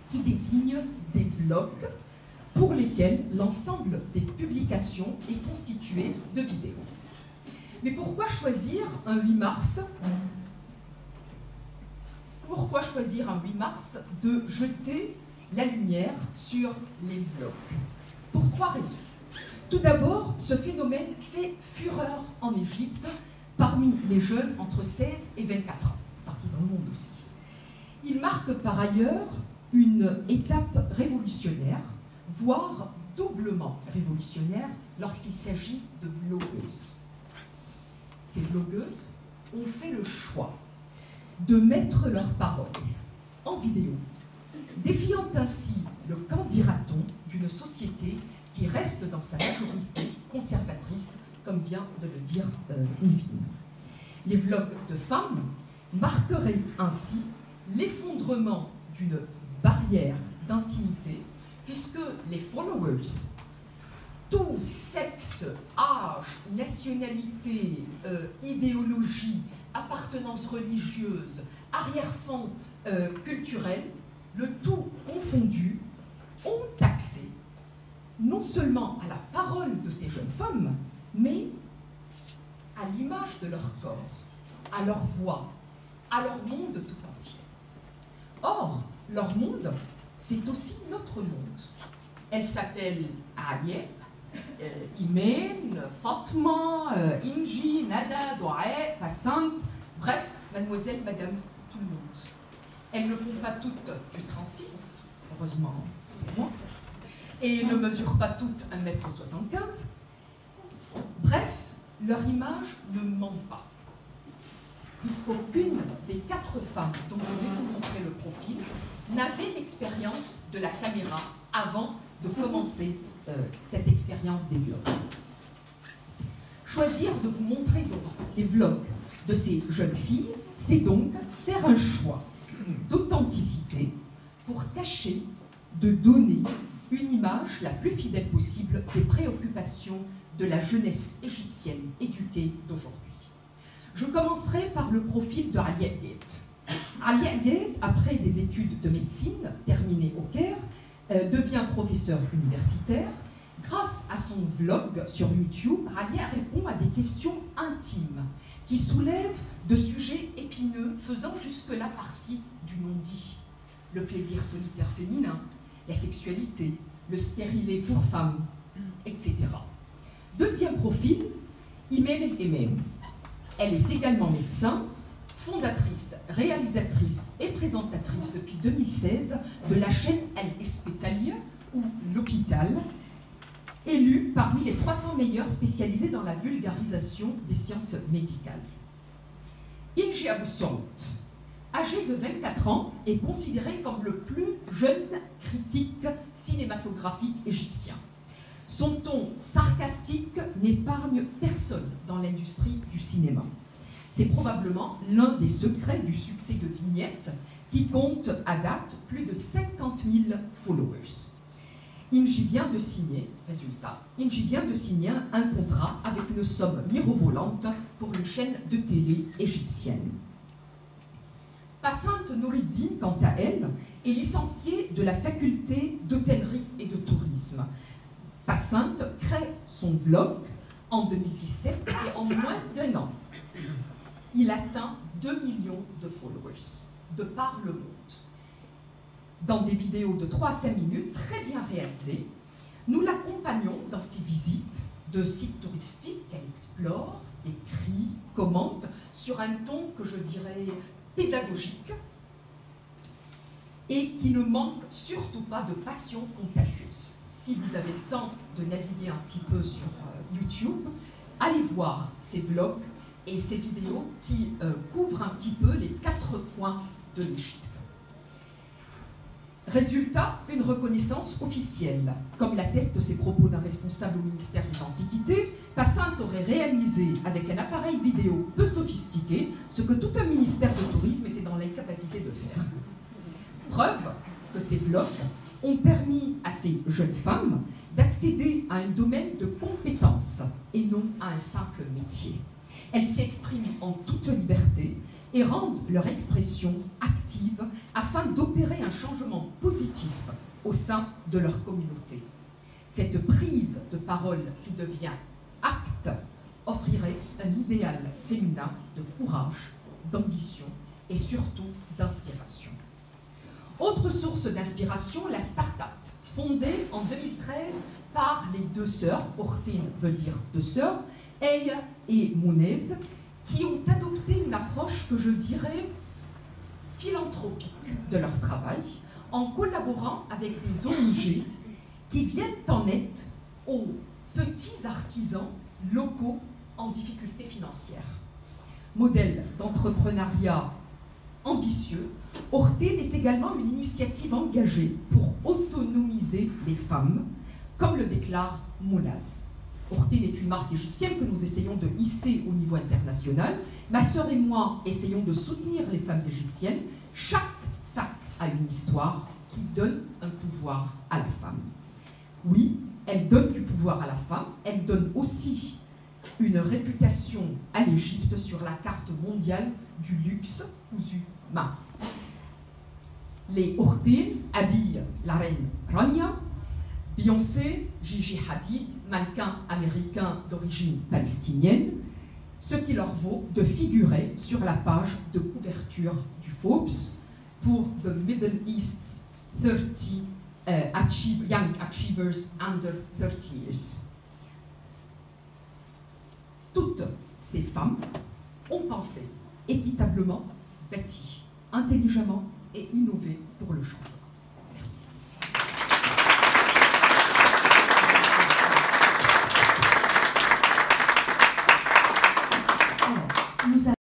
qui désigne des blogs pour lesquels l'ensemble des publications est constitué de vidéos. Mais pourquoi choisir un 8 mars? Pourquoi choisir un 8 mars de jeter la lumière sur les vlogs? Pour 3 raisons. Tout d'abord, ce phénomène fait fureur en Égypte parmi les jeunes entre 16 et 24 ans, partout dans le monde aussi. Il marque par ailleurs une étape révolutionnaire, voire doublement révolutionnaire lorsqu'il s'agit de vlogueuses. Ces vlogueuses ont fait le choix de mettre leurs paroles en vidéo, défiant ainsi le qu'en dira-t-on d'une société qui reste dans sa majorité conservatrice, comme vient de le dire Nvin. Les vlogs de femmes marqueraient ainsi l'effondrement d'une barrière d'intimité, puisque les followers, tout sexe, âge, nationalité, idéologie, appartenance religieuse, arrière-fond culturel, le tout confondu, ont accès non seulement à la parole de ces jeunes femmes, mais à l'image de leur corps, à leur voix, à leur monde tout entier. Or, leur monde, c'est aussi notre monde. Elle s'appelle Aliye, Imen, Fatma, Inji, Nada, Douaé, Passante, bref, mademoiselle, madame, tout le monde. Elles ne font pas toutes du 36, heureusement pour moi, et ne mesurent pas toutes 1,75 m. Bref, leur image ne ment pas, puisqu'aucune des 4 femmes dont je vais vous montrer le profil n'avait l'expérience de la caméra avant de commencer cette expérience des vlogs. Choisir de vous montrer donc les vlogs de ces jeunes filles, c'est donc faire un choix d'authenticité pour tâcher de donner une image la plus fidèle possible des préoccupations de la jeunesse égyptienne éduquée d'aujourd'hui. Je commencerai par le profil de Aliye Gate. Aliye Gate, après des études de médecine terminées au Caire, devient professeur universitaire. Grâce à son vlog sur YouTube, Aliye répond à des questions intimes qui soulèvent de sujets épineux faisant jusque-là partie du non-dit. Le plaisir solitaire féminin, la sexualité, le stérilet pour femmes, etc. Deuxième profil, Imen El Emem. Elle est également médecin, fondatrice, réalisatrice et présentatrice depuis 2016 de la chaîne El Hospital ou l'hôpital, élue parmi les 300 meilleurs spécialisés dans la vulgarisation des sciences médicales. Inji Abou Saoud, âgé de 24 ans, est considéré comme le plus jeune critique cinématographique égyptien. Son ton sarcastique n'épargne personne dans l'industrie du cinéma. C'est probablement l'un des secrets du succès de Vignette, qui compte à date plus de 50 000 followers. Inji vient de signer, résultat, Inji vient de signer un contrat avec une somme mirobolante pour une chaîne de télé égyptienne. Passante Noureddine, quant à elle, est licenciée de la faculté d'hôtellerie et de tourisme. Passante crée son vlog en 2017 et en moins d'1 an, il atteint 2 millions de followers de par le monde. Dans des vidéos de 3 à 5 minutes, très bien réalisées, nous l'accompagnons dans ses visites de sites touristiques qu'elle explore, écrit, commente, sur un ton que je dirais pédagogique et qui ne manque surtout pas de passion contagieuse. Si vous avez le temps de naviguer un petit peu sur YouTube, allez voir ces vlogs et ces vidéos qui couvrent un petit peu les 4 coins de l'Égypte. Résultat, une reconnaissance officielle. Comme l'attestent ses propos d'un responsable au ministère des Antiquités, Passante aurait réalisé avec un appareil vidéo peu sophistiqué ce que tout un ministère de tourisme était dans l'incapacité de faire. Preuve que ces vlogs ont permis à ces jeunes femmes d'accéder à un domaine de compétences et non à un simple métier. Elles s'expriment en toute liberté, et rendent leur expression active afin d'opérer un changement positif au sein de leur communauté. Cette prise de parole qui devient acte offrirait un idéal féminin de courage, d'ambition et surtout d'inspiration. Autre source d'inspiration, la start-up, fondée en 2013 par les deux sœurs, Ortin veut dire deux sœurs, Eya et Mounez, qui ont adopté une approche que je dirais philanthropique de leur travail, en collaborant avec des ONG qui viennent en aide aux petits artisans locaux en difficulté financière. Modèle d'entrepreneuriat ambitieux, Ortin est également une initiative engagée pour autonomiser les femmes, comme le déclare Moulaz. Ortin est une marque égyptienne que nous essayons de hisser au niveau international. Ma sœur et moi essayons de soutenir les femmes égyptiennes. Chaque sac a une histoire qui donne un pouvoir à la femme. Oui, elle donne du pouvoir à la femme, elle donne aussi une réputation à l'Égypte sur la carte mondiale du luxe cousu main. Les Ortin habillent la reine Rania, Beyoncé, Gigi Hadid, mannequin américain d'origine palestinienne, ce qui leur vaut de figurer sur la page de couverture du Forbes pour The Middle East's 30 Young Achievers Under 30 Years. Toutes ces femmes ont pensé équitablement, bâti, intelligemment et innové pour le changement.